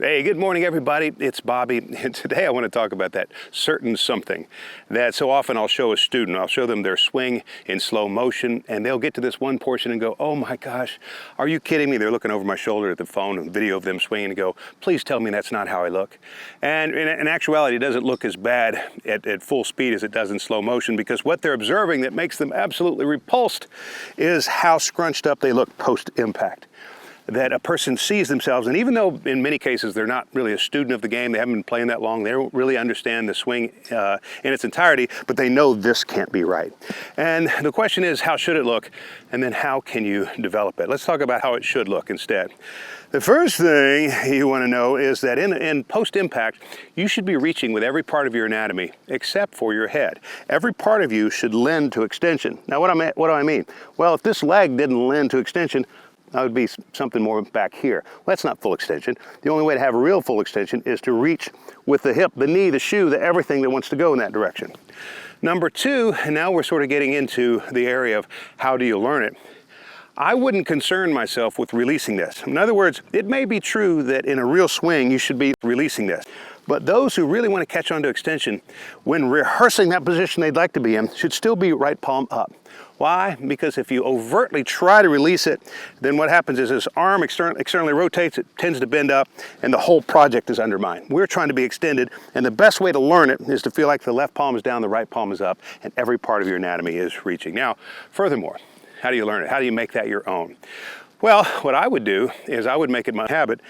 Hey, good morning, everybody. It's Bobby, and today I want to talk about that certain something that so often I'll show a student. I'll show them their swing in slow motion, and they'll get to this one portion and go, oh my gosh, are you kidding me? They're looking over my shoulder at the phone and video of them swinging and go, please tell me that's not how I look. And in actuality, it doesn't look as bad at full speed as it does in slow motion, because what they're observing that makes them absolutely repulsed is how scrunched up they look post-impact. That a person sees themselves, and even though in many cases they're not really a student of the game, they haven't been playing that long, they don't really understand the swing in its entirety, but they know this can't be right. And the question is, how should it look? And then how can you develop it? Let's talk about how it should look instead. The first thing you want to know is that in post-impact, you should be reaching with every part of your anatomy except for your head. Every part of you should lend to extension. Now, what do I mean? Well, if this leg didn't lend to extension, that would be something more back here. Well, that's not full extension. The only way to have a real full extension is to reach with the hip, the knee, the shoe, everything that wants to go in that direction. Number two, and now we're sort of getting into the area of how do you learn it. I wouldn't concern myself with releasing this. In other words, it may be true that in a real swing you should be releasing this. But those who really want to catch on to extension, when rehearsing that position they'd like to be in, should still be right palm up. Why? Because if you overtly try to release it, then what happens is this arm externally rotates, it tends to bend up, and the whole project is undermined. We're trying to be extended, and the best way to learn it is to feel like the left palm is down, the right palm is up, and every part of your anatomy is reaching. Now, furthermore, how do you learn it? How do you make that your own? Well, what I would do is I would make it my habit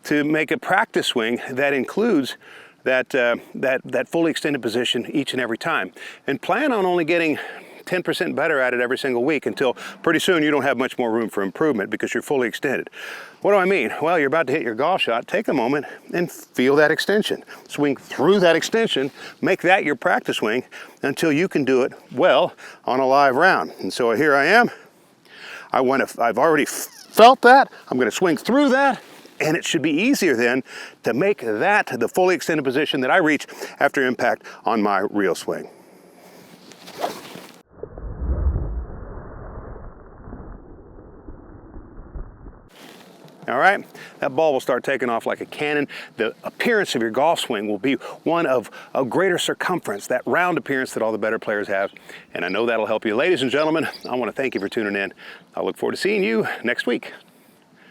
to make a practice swing that includes that fully extended position each and every time, and plan on only getting 10% better at it every single week until pretty soon you don't have much more room for improvement because you're fully extended. What do I mean? Well, you're about to hit your golf shot. Take a moment and feel that extension. Swing through that extension. Make that your practice swing until you can do it well on a live round. And so here I am. I've already felt that. I'm going to swing through that. And it should be easier then to make that the fully extended position that I reach after impact on my real swing. All right, that ball will start taking off like a cannon. The appearance of your golf swing will be one of a greater circumference, that round appearance that all the better players have. And I know that'll help you. Ladies and gentlemen, I want to thank you for tuning in. I look forward to seeing you next week.